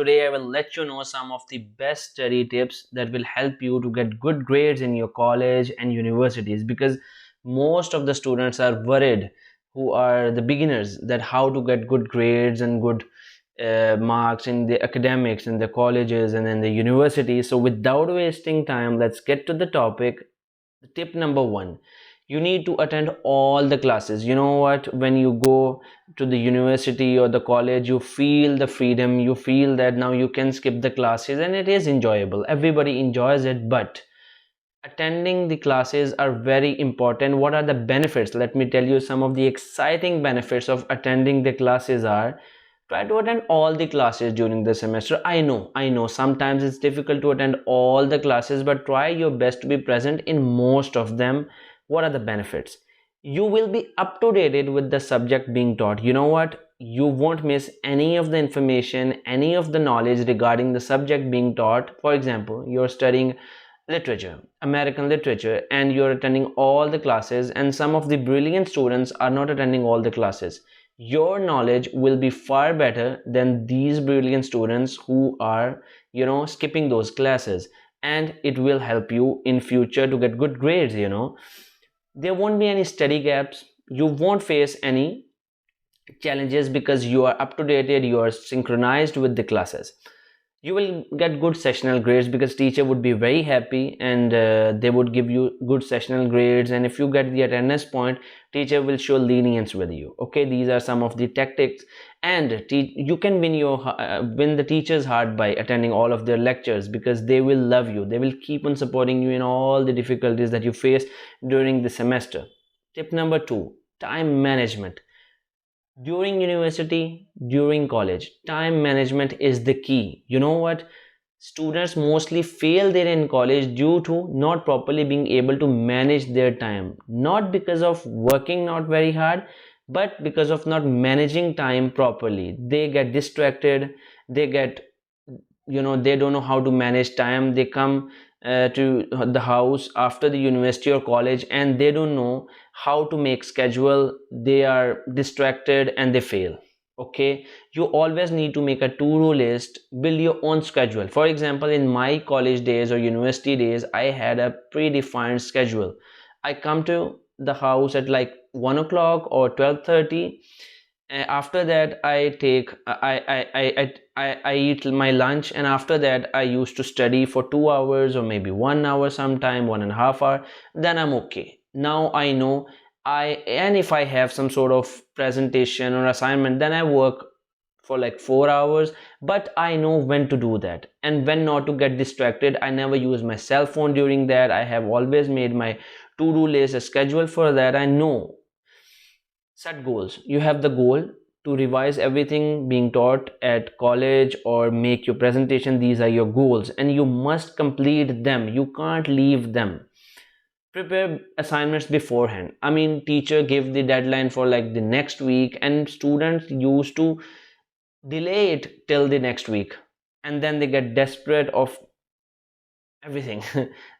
Today, I will let you know some of the best study tips that will help you to get good grades in your college and universities, because most of the students are worried, who are the beginners, that how to get good grades and good marks in the academics in the colleges and in the universities. So without wasting time, let's get to the topic. Tip number one: you need to attend all the classes. You know what, when you go to the university or the college, you feel the freedom, you feel that now you can skip the classes and it is enjoyable, everybody enjoys it. But attending the classes are very important. What are the benefits? Let me tell you some of the exciting benefits of attending the classes are: try to attend all the classes during the semester. I know sometimes it's difficult to attend all the classes, but try your best to be present in most of them. What are the benefits? You will be up to date with the subject being taught. You know what, you won't miss any of the information, any of the knowledge regarding the subject being taught. For example, you're studying literature, American literature, and you're attending all the classes, and some of the brilliant students are not attending all the classes. Your knowledge will be far better than these brilliant students who are, skipping those classes, and it will help you in future to get good grades. There won't be any study gaps, you won't face any challenges, because you are up to date, you are synchronized with the classes. You will get good sessional grades, because teacher would be very happy, and they would give you good sessional grades. And if you get the attendance point, teacher will show lenience with you. Okay, these are some of the tactics. And you can win the teacher's heart by attending all of their lectures, because they will love you, they will keep on supporting you in all the difficulties that you face during the semester. Tip number two: time management. During university, during college, time management is the key. You know what, students mostly fail there in college due to not properly being able to manage their time, not because of working not very hard, but because of not managing time properly. They get distracted, they get, they don't know how to manage time. They come to the house after the university or college, and they don't know how to make schedule. They are distracted and they fail. Okay, you always need to make a to-do list, build your own schedule. For example, in my college days or university days, I had a predefined schedule. I come to the house at like 1 o'clock or 12:30. After that, I eat my lunch, and after that I used to study for 2 hours or maybe 1 hour, sometime 1.5 hour. Then I'm okay. Now I know. And if I have some sort of presentation or assignment, then I work for like 4 hours. But I know when to do that and when not to get distracted. I never use my cell phone during that. I have always made my to-do list, a schedule for that. I know. Set goals. You have the goal to revise everything being taught at college or make your presentation. These are your goals, and you must complete them. You can't leave them. Prepare assignments beforehand. I mean, teacher give the deadline for like the next week, and students used to delay it till the next week, and then they get desperate of everything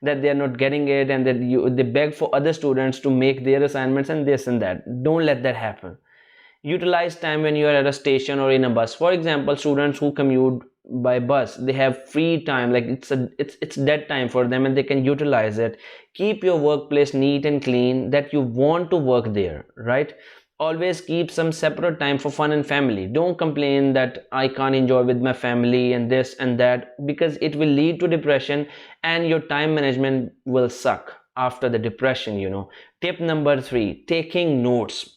that they are not getting it, and that they beg for other students to make their assignments and this and that. Don't let that happen. Utilize time when you are at a station or in a bus. For example, students who commute by bus, they have free time, like it's dead time for them, and they can utilize it. Keep your workplace neat and clean, that you want to work there, right? Always keep some separate time for fun and family. Don't complain that I can't enjoy with my family and this and that, because it will lead to depression, and your time management will suck after the depression. Tip number three: taking notes.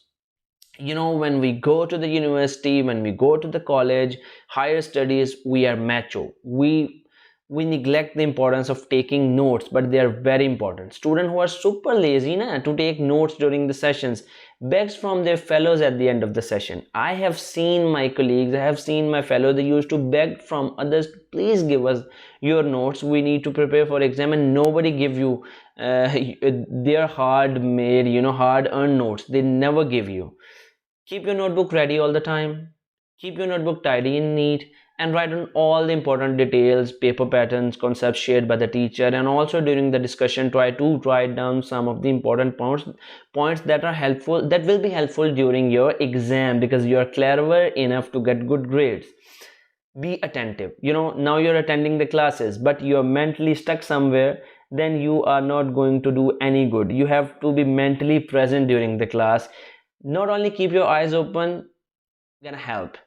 When we go to the university, when we go to the college, higher studies, we are macho. We neglect the importance of taking notes, but they are very important. Students who are super lazy to take notes during the sessions begs from their fellows at the end of the session. I have seen my colleagues, I have seen my fellows, they used to beg from others, please give us your notes, we need to prepare for exam. And nobody give you their hard made, hard earned notes. They never give you. Keep your notebook ready all the time. Keep your notebook tidy and neat, and write on all the important details, paper patterns, concepts shared by the teacher. And also during the discussion, try to write down some of the important points that are helpful, that will be helpful during your exam, because you are clever enough to get good grades. Be attentive. Now you're attending the classes but you're mentally stuck somewhere, then you are not going to do any good. You have to be mentally present during the class. Not only keep your eyes open, gonna help,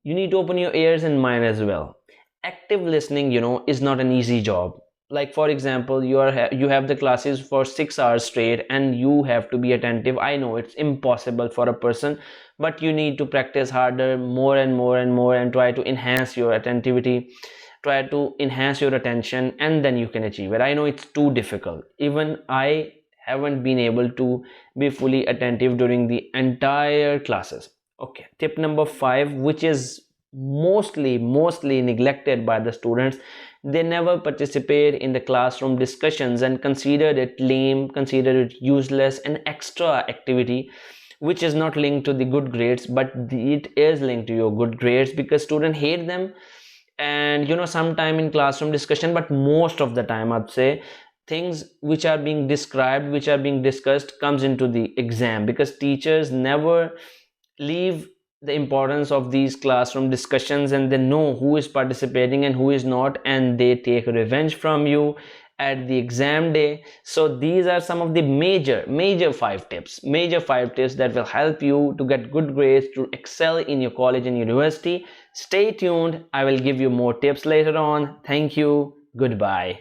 you need to open your ears and mind as well. Active listening, is not an easy job. Like for example, you have the classes for 6 hours straight and you have to be attentive. I know it's impossible for a person, but you need to practice harder, more and more and more, and try to enhance your attentivity, try to enhance your attention, and then you can achieve it. I know it's too difficult. Even I haven't been able to be fully attentive during the entire classes. Okay, tip number 5, which is mostly neglected by the students. They never participate in the classroom discussions and consider it lame, consider it useless, an extra activity which is not linked to the good grades, but it is linked to your good grades, because students hate them. And sometime in classroom discussion, but most of the time I'd say, things which are being described, which are being discussed, comes into the exam, because teachers never leave the importance of these classroom discussions, and they know who is participating and who is not, and they take revenge from you at the exam day. So these are some of the major 5 tips that will help you to get good grades, to excel in your college and university. Stay tuned, I will give you more tips later on. Thank you, goodbye.